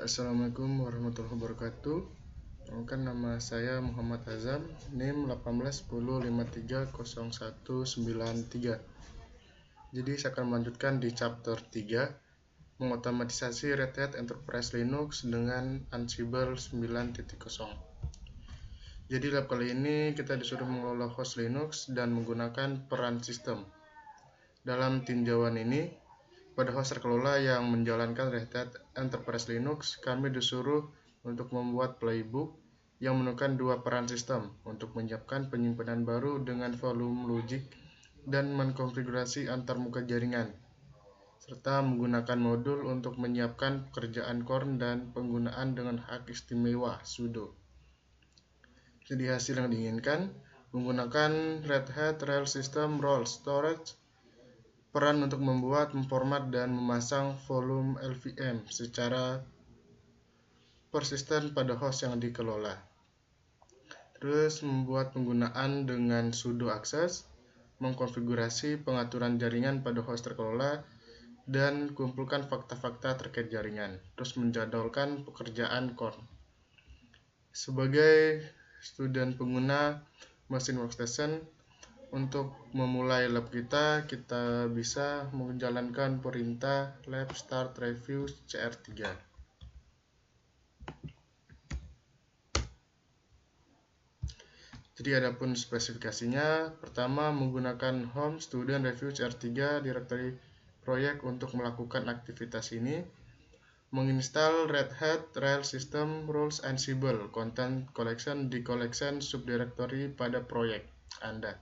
Assalamualaikum warahmatullahi wabarakatuh. Perkenalkan, nama saya Muhammad Azam, NIM 1810530193. Jadi saya akan melanjutkan di chapter 3, mengotomatisasi Red Hat Enterprise Linux dengan Ansible 9.0. Jadi lab kali ini kita disuruh mengelola host Linux dan menggunakan peran sistem. Dalam tinjauan ini, pada host terkelola yang menjalankan Red Hat Enterprise Linux, kami disuruh untuk membuat playbook yang menemukan dua peran sistem untuk menyiapkan penyimpanan baru dengan volume logic dan mengkonfigurasi antarmuka jaringan, serta menggunakan modul untuk menyiapkan pekerjaan core dan penggunaan dengan hak istimewa sudo. Jadi hasil yang diinginkan menggunakan Red Hat Rel System Role Storage, peran untuk membuat, memformat, dan memasang volume LVM secara persisten pada host yang dikelola. Terus membuat penggunaan dengan sudo access, mengkonfigurasi pengaturan jaringan pada host terkelola, dan kumpulkan fakta-fakta terkait jaringan. Terus menjadwalkan pekerjaan core. Sebagai student pengguna mesin workstation, untuk memulai lab kita bisa menjalankan perintah lab start review cr3. Jadi adapun spesifikasinya, pertama menggunakan home student review cr3 directory proyek untuk melakukan aktivitas ini, menginstal Red Hat Rel System Rules Ansible Content Collection di collection subdirectory pada proyek Anda.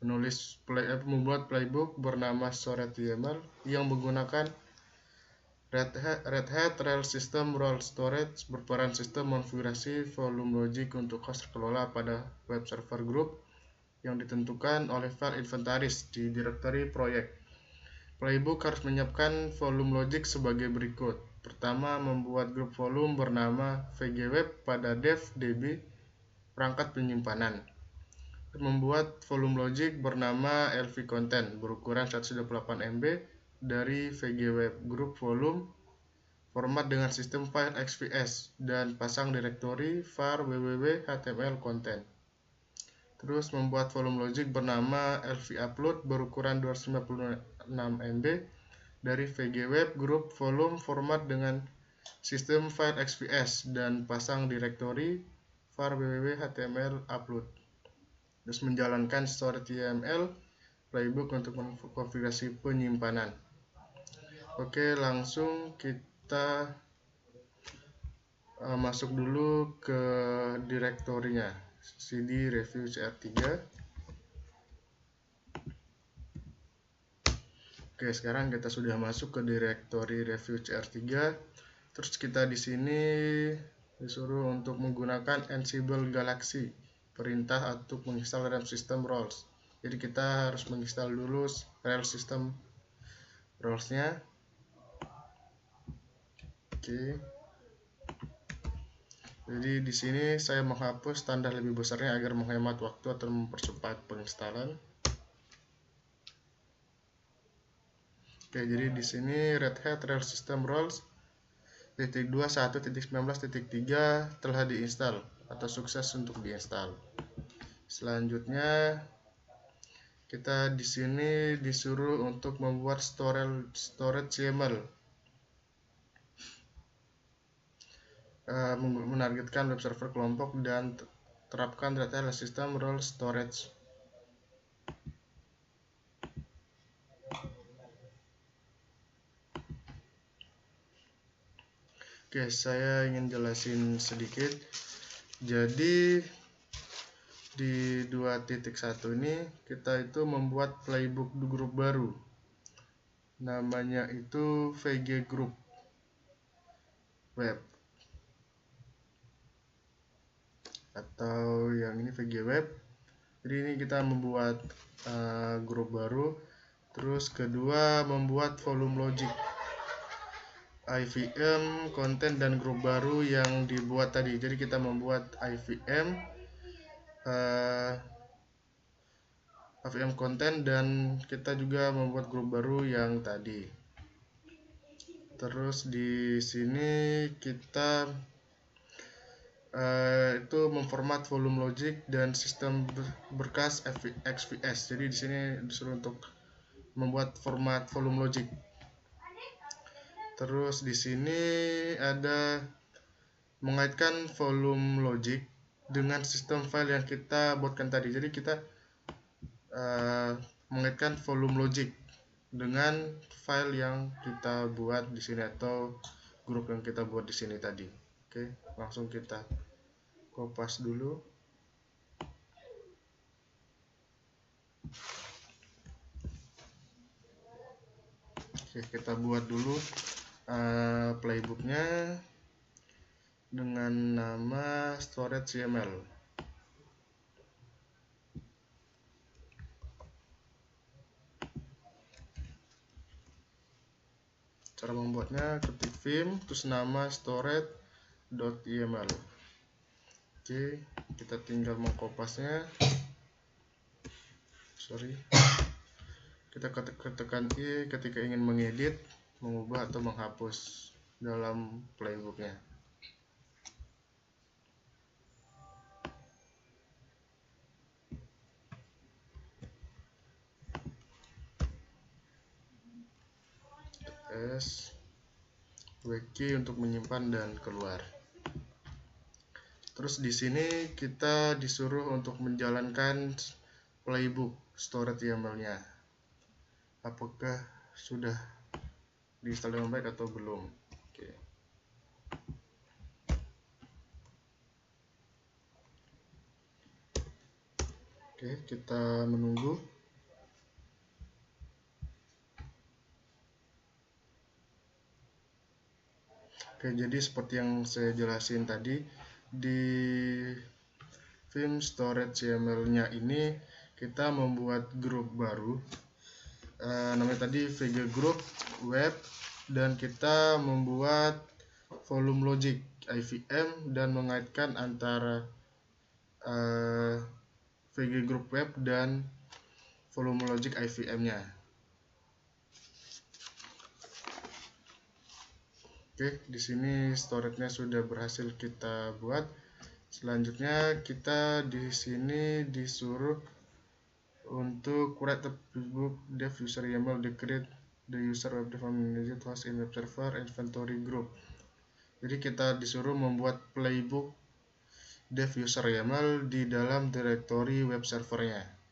Membuat playbook bernama storage.yml yang menggunakan Red Hat Rel System Role Storage berperan sistem konfigurasi volume logic untuk host terkelola pada web server group yang ditentukan oleh file inventaris di directory proyek. Playbook harus menyiapkan volume logic sebagai berikut. Pertama, membuat grup volume bernama vgweb pada dev db perangkat penyimpanan. Membuat volume logic bernama lvcontent berukuran 128 MB dari vgweb group volume, format dengan sistem file XVS, dan pasang direktori var www html content. Terus membuat volume logic bernama lvupload berukuran 256 MB dari vgweb group volume, format dengan sistem file XVS, dan pasang direktori var www html upload. Terus menjalankan storage.yml playbook untuk konfigurasi penyimpanan. Oke, langsung kita masuk dulu ke direktorinya, cd review cr3. Oke, sekarang kita sudah masuk ke direktori review cr3. Terus kita di sini disuruh untuk menggunakan Ansible Galaxy, perintah untuk menginstal Rel System Roles. Jadi kita harus menginstal dulu Rel System Roles-nya. Oke. Jadi di sini saya menghapus tanda lebih besarnya agar menghemat waktu atau mempercepat penginstalan. Oke, jadi di sini Red Hat Rel System Roles .21.19.3 telah diinstal atau sukses untuk diinstal. Selanjutnya kita di sini disuruh untuk membuat storage.yml, menargetkan web server kelompok dan terapkan Red Hat System Role Storage. Oke, saya ingin jelasin sedikit. Jadi di 2.1 ini kita itu membuat playbook group baru. Namanya itu VG Group Web, atau yang ini VG Web. Jadi ini kita membuat grup baru. Terus kedua, membuat volume logic, IVM, konten, dan grup baru yang dibuat tadi. Jadi kita membuat IVM, konten, dan kita juga membuat grup baru yang tadi. Terus di sini kita itu memformat volume logic dan sistem berkas XVS. Jadi di sini disuruh untuk membuat format volume logic. Terus di sini ada mengaitkan volume logic dengan sistem file yang kita buatkan tadi. Jadi kita mengaitkan volume logic dengan file yang kita buat di sini atau grup yang kita buat di sini tadi. Oke, langsung kita kopas dulu. Oke, kita buat dulu playbooknya dengan nama storage YAML. Cara membuatnya, ketik vim terus nama storage.yml. Oke, kita tinggal mengkopasnya. Kita tekan I ketika ingin mengedit, mengubah atau menghapus dalam playbooknya. S WK untuk menyimpan dan keluar. Terus di sini kita disuruh untuk menjalankan playbook storage YAML-nya. Apakah sudah diinstal dengan baik atau belum? Oke, kita menunggu. Oke, jadi seperti yang saya jelasin tadi, di vim storage YAML-nya ini kita membuat grup baru. Namanya tadi VG Group Web, dan kita membuat volume logic IVM dan mengaitkan antara VG Group Web dan volume logic IVM-nya. Oke, di sini storage-nya sudah berhasil kita buat. Selanjutnya kita di sini disuruh untuk create the playbook dev user YAML, create the user web dev managed host in web server inventory group. Jadi kita disuruh membuat playbook dev user YAML di dalam directory web servernya.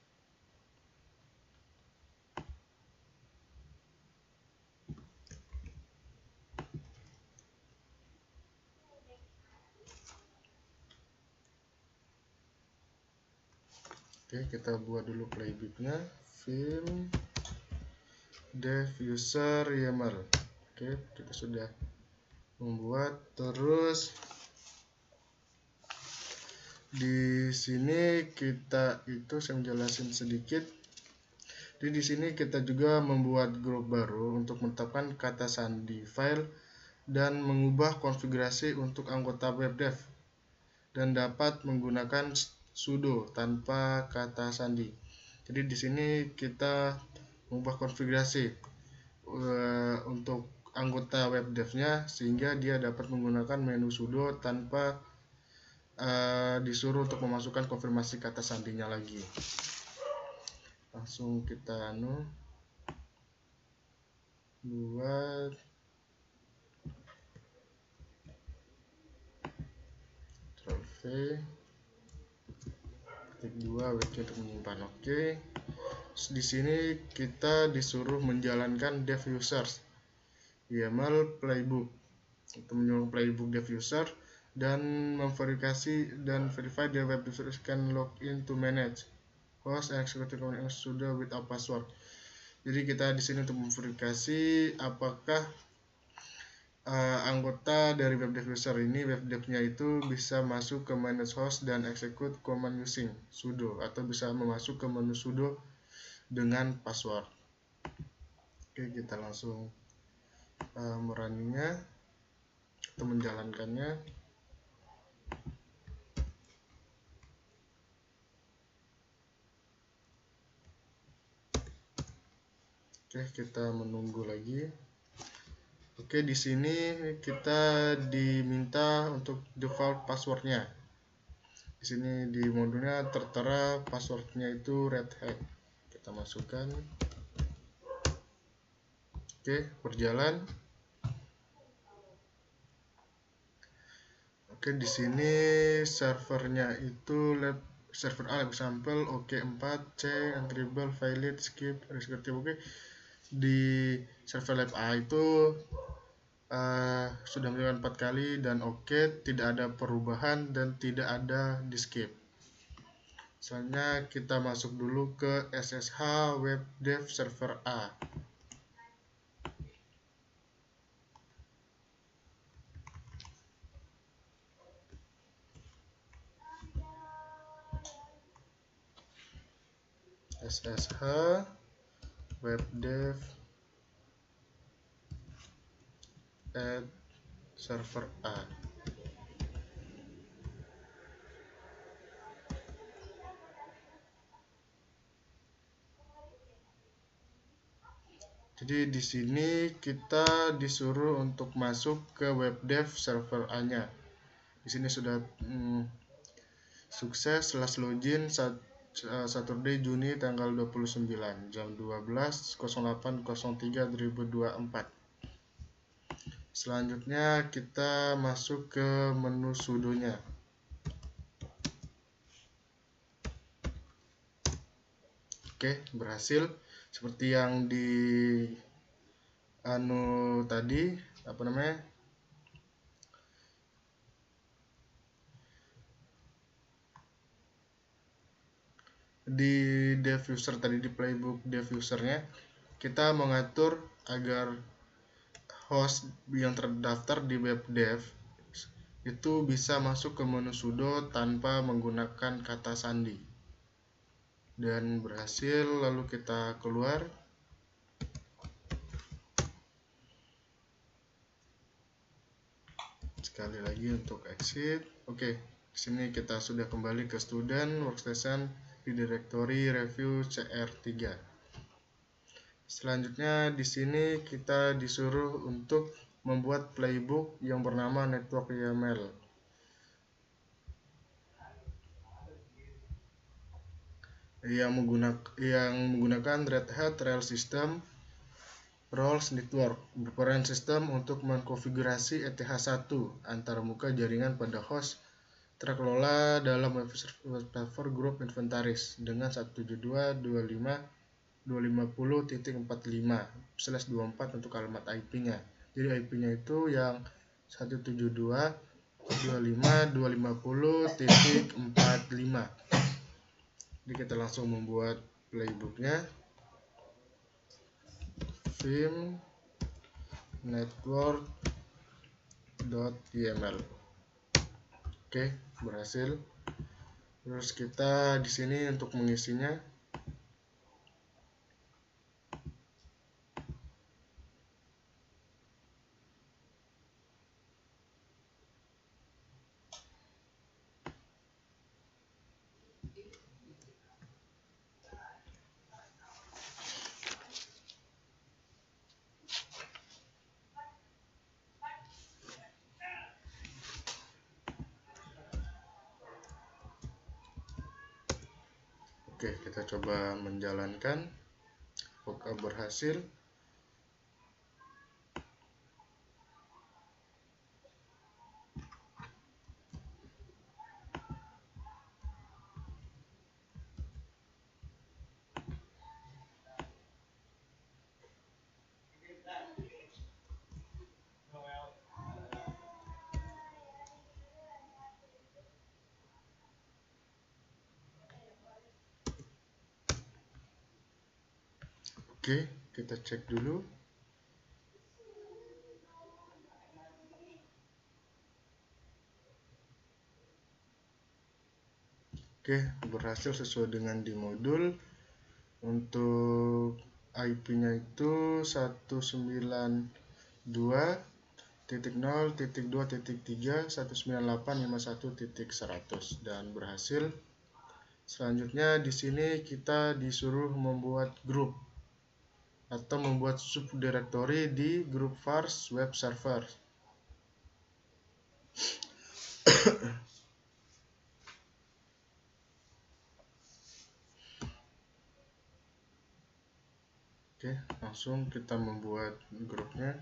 Oke, kita buat dulu playbooknya. Vim dev user YAML. Oke, kita sudah membuat. Terus di sini kita saya menjelaskan sedikit. Jadi di sini kita juga membuat grup baru untuk menetapkan kata sandi file dan mengubah konfigurasi untuk anggota webdev dan dapat menggunakan sudo tanpa kata sandi. Jadi di sini kita mengubah konfigurasi untuk anggota webdev-nya sehingga dia dapat menggunakan menu sudo tanpa disuruh untuk memasukkan konfirmasi kata sandinya lagi. Langsung kita buat Ctrl+V, ketik 2 WK untuk menyimpan. Oke. Di sini kita disuruh menjalankan dev users YAML playbook untuk menyuruh playbook dev user dan memverifikasi dan verify the web developers can log in to manage host and execute command sudo without password. Jadi kita di sini untuk memverifikasi apakah anggota dari web dev user ini, web dev-nya itu bisa masuk ke manage host dan execute command using sudo, atau bisa masuk ke menu sudo dengan password. Oke, kita langsung merunning-nya atau menjalankannya. Oke, kita menunggu lagi. Oke, di sini kita diminta untuk default passwordnya. Di sini di modulnya tertera passwordnya itu Red Hat. Kita masukkan. Oke, berjalan. Oke, di sini servernya itu server A lab sampel, OK4, C, Ansible, Valid, Skip, Executive. Oke, di server lab A itu sudah melakukan 4 kali dan oke, tidak ada perubahan dan tidak ada di skip. Selanjutnya kita masuk dulu ke SSH Web Dev Server A. SSH Web Dev at Server A. Jadi di sini kita disuruh untuk masuk ke Web Dev Server A-nya. Di sini sudah sukses /login Saturday Juni tanggal 29 jam 12.08.03.2024. Selanjutnya kita masuk ke menu sudonya. Oke, berhasil seperti yang di tadi di dev user tadi, di playbook dev usernya kita mengatur agar host yang terdaftar di web dev itu bisa masuk ke menu sudo tanpa menggunakan kata sandi, dan berhasil. Lalu kita keluar. Sekali lagi untuk exit. Oke, di sini kita sudah kembali ke student workstation di directory review CR3. Selanjutnya di sini kita disuruh untuk membuat playbook yang bernama network YAML. Yang menggunakan Red Hat Real System Roles Network berperan sistem untuk mengkonfigurasi ETH1 antarmuka jaringan pada host terkelola dalam web server group inventaris dengan 172.250.45/24 untuk alamat IP-nya. Jadi IP-nya itu yang 172.255.250.45. Jadi kita langsung membuat playbooknya. Vim network.yml. Oke, berhasil. Terus kita di sini untuk mengisinya. Oke, kita coba menjalankan. Apakah berhasil? Oke, kita cek dulu. Oke, berhasil sesuai dengan di modul. Untuk IP-nya itu 192.0.2.3.19851.100 dan berhasil. Selanjutnya di sini kita disuruh membuat grup. atau membuat subdirectory di grup vars web server. Oke, langsung kita membuat grupnya.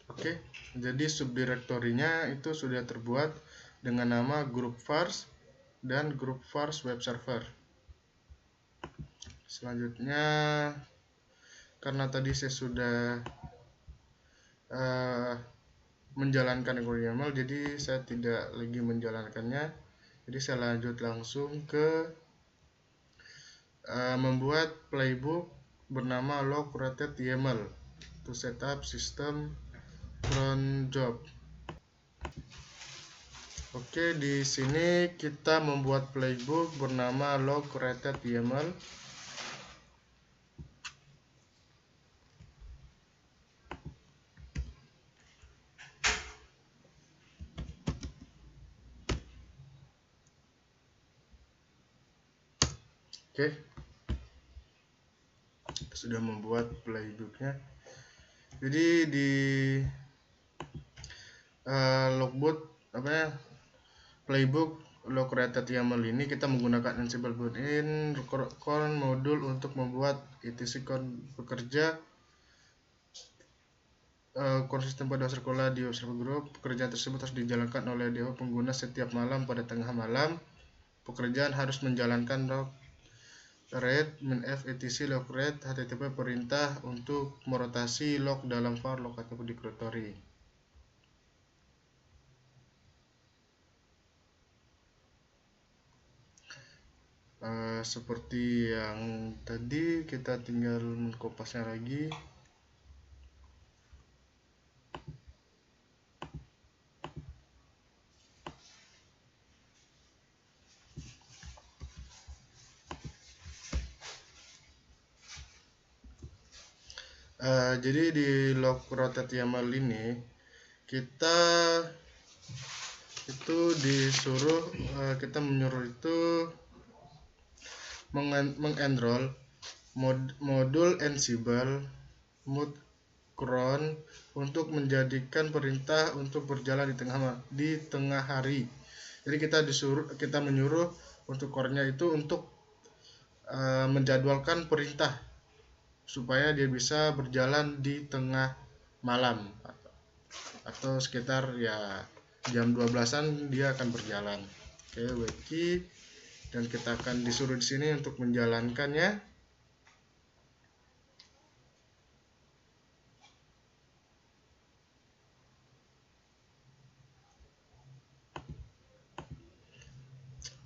Oke, jadi subdirektorinya itu sudah terbuat dengan nama grup vars dan grup vars web server. Selanjutnya, karena tadi saya sudah menjalankan YAML, jadi saya tidak lagi menjalankannya. Jadi saya lanjut langsung ke membuat playbook bernama log created YAML to set up system cron job. Oke, di sini kita membuat playbook bernama log created YAML. Oke, kita sudah membuat playbooknya. Jadi di logbook playbook log created YAML ini kita menggunakan Ansible built-in cron modul untuk membuat etc bekerja konsisten pada sekolah di web server group. Pekerjaan tersebut harus dijalankan oleh dewa pengguna setiap malam pada tengah malam. Pekerjaan harus menjalankan log read minf etc log read http perintah untuk merotasi log dalam var log atau directory. Seperti yang tadi, kita tinggal mengkopasnya lagi. Jadi di log created YAML ini kita itu disuruh kita menyuruh itu mengenroll modul Ansible mood cron untuk menjadikan perintah untuk berjalan di tengah hari. Jadi kita menyuruh untuk core-nya itu untuk menjadwalkan perintah supaya dia bisa berjalan di tengah malam atau sekitar ya jam 12-an dia akan berjalan. Oke, wiki, dan kita akan disuruh di sini untuk menjalankannya.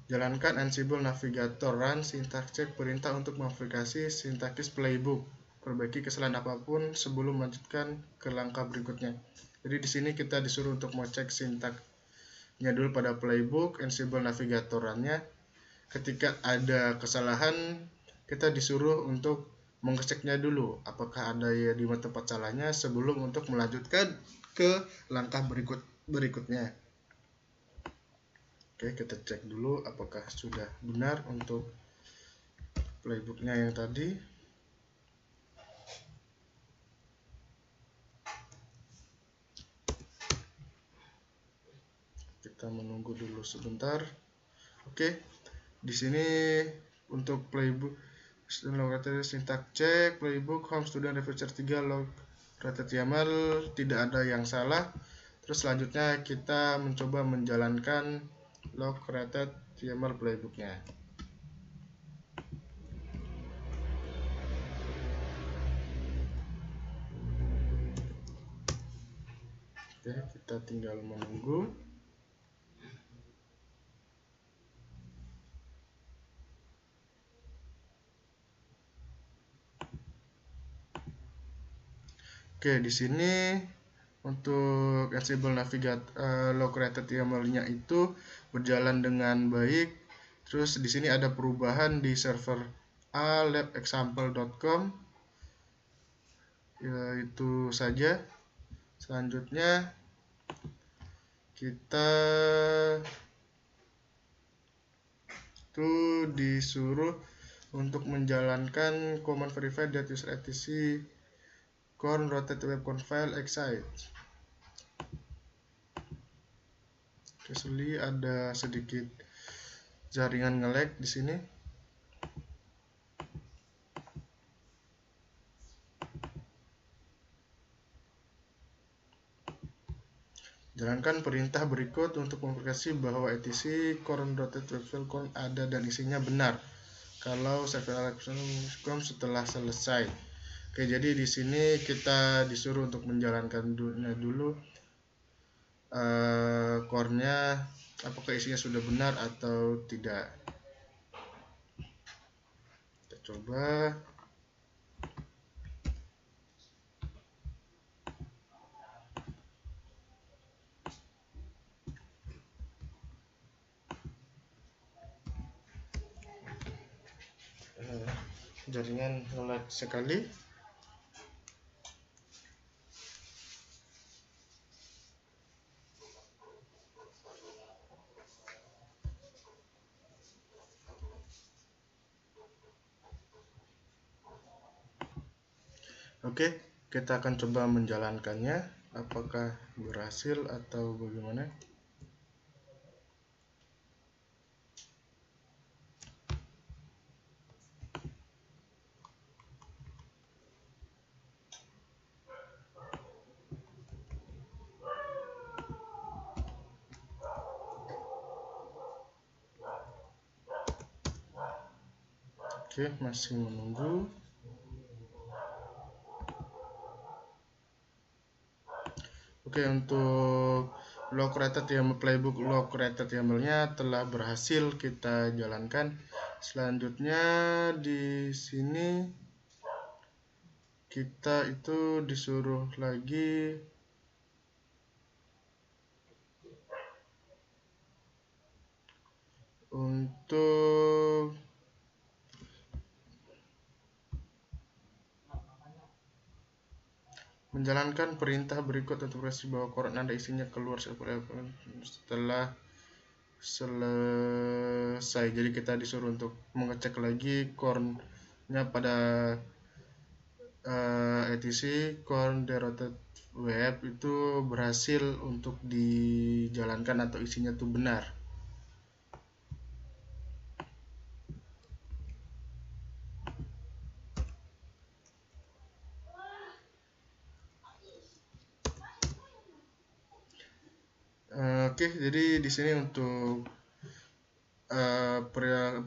Jalankan Ansible Navigator Run syntax check perintah untuk modifikasi sintaksis playbook. Perbaiki kesalahan apapun sebelum melanjutkan ke langkah berikutnya. Jadi di sini kita disuruh untuk mengecek sintaksnya dulu pada playbook Ansible Navigator Run-nya. Ketika ada kesalahan, kita disuruh untuk mengeceknya dulu apakah ada ya di tempat salahnya sebelum untuk melanjutkan ke langkah berikutnya. Oke, kita cek dulu apakah sudah benar untuk playbooknya yang tadi. Kita menunggu dulu sebentar. Oke, di sini untuk playbook log created syntax check playbook home student referencer 3 log created YAML tidak ada yang salah. Terus selanjutnya kita mencoba menjalankan log created YAML playbooknya. Oke, kita tinggal menunggu. Oke, di sini untuk Ansible Navigator log created YAML-nya itu berjalan dengan baik. Terus di sini ada perubahan di server alabexample.com. Ya, itu saja. Selanjutnya kita tuh disuruh untuk menjalankan command verify that user etc corn rotate web file excite. Kecuali ada sedikit jaringan nge-lag di sini. Jalankan perintah berikut untuk memverifikasi bahwa etc corn rotate web file corn ada dan isinya benar. Kalau several setelah selesai. Oke, jadi di sini kita disuruh untuk menjalankan dulu core-nya, apakah isinya sudah benar atau tidak. Kita coba. Jaringan lag sekali. Oke, kita akan coba menjalankannya. Apakah berhasil atau bagaimana? Oke, masih menunggu. Oke, untuk log created YAML playbook log created YAML-nya telah berhasil kita jalankan. Selanjutnya di sini kita itu disuruh lagi untuk menjalankan perintah berikut untuk versi bahwa core Anda isinya keluar setelah selesai. Jadi kita disuruh untuk mengecek lagi core-nya pada etc core deroted web itu berhasil untuk dijalankan atau isinya itu benar. Oke, jadi di sini untuk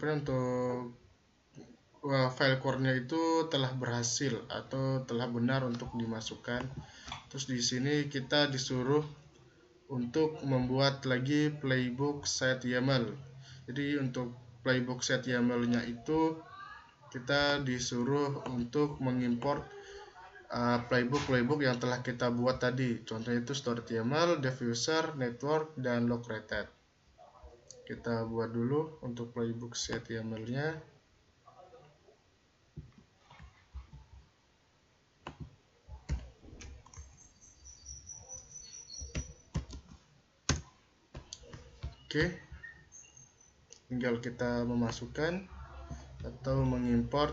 untuk file core-nya itu telah berhasil atau telah benar untuk dimasukkan. Terus di sini kita disuruh untuk membuat lagi playbook set YAML. Jadi untuk playbook set YAML-nya itu kita disuruh untuk mengimport playbook yang telah kita buat tadi. Contohnya itu stored.yaml, dev user, network, dan log created. Kita buat dulu untuk playbook set YAML-nya. Oke, tinggal kita memasukkan atau mengimport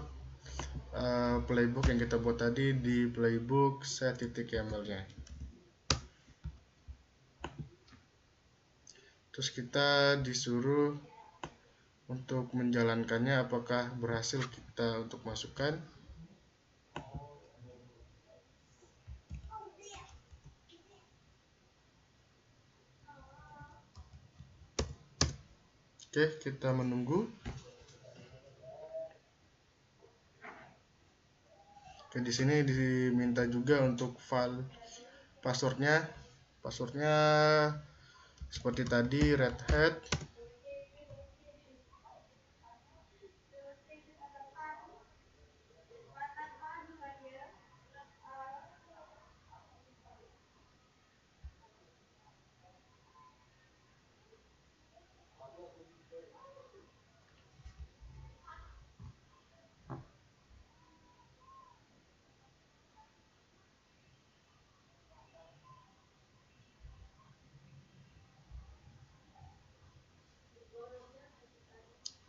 playbook yang kita buat tadi di playbook set.yaml-nya. Terus kita disuruh untuk menjalankannya, apakah berhasil kita untuk masukkan. Oke, kita menunggu. Oke, di sini diminta juga untuk file passwordnya. Passwordnya seperti tadi, Red Hat.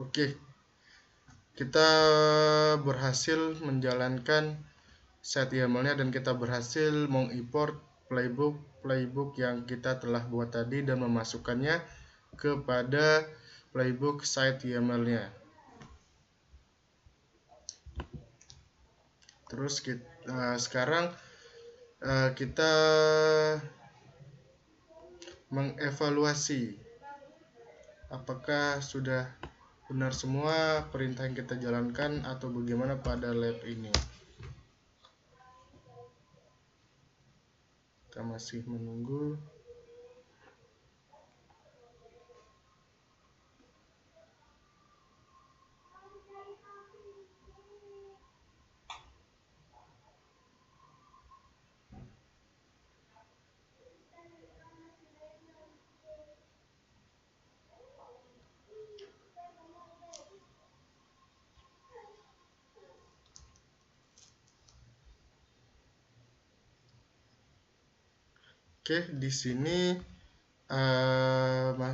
Oke, kita berhasil menjalankan set YAML-nya dan kita berhasil mengimport playbook yang kita telah buat tadi dan memasukkannya kepada playbook site YAML-nya. Terus sekarang kita mengevaluasi apakah sudah benar semua perintah yang kita jalankan atau bagaimana pada lab ini. Kita masih menunggu. Oke, di sini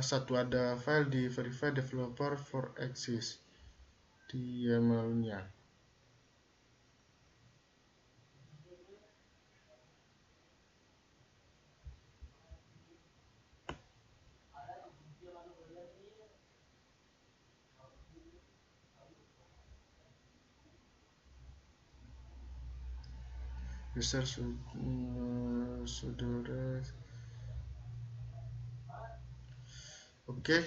satu ada file di verify developer for access di YAML-nya. User saudara. Oke,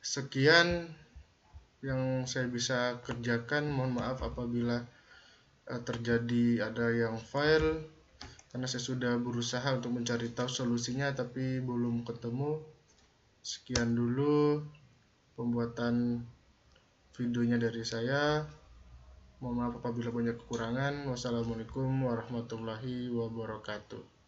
sekian yang saya bisa kerjakan. Mohon maaf apabila terjadi ada yang fail karena saya sudah berusaha untuk mencari tahu solusinya tapi belum ketemu. Sekian dulu pembuatan videonya dari saya. Mohon maaf apabila banyak kekurangan. Wassalamualaikum warahmatullahi wabarakatuh.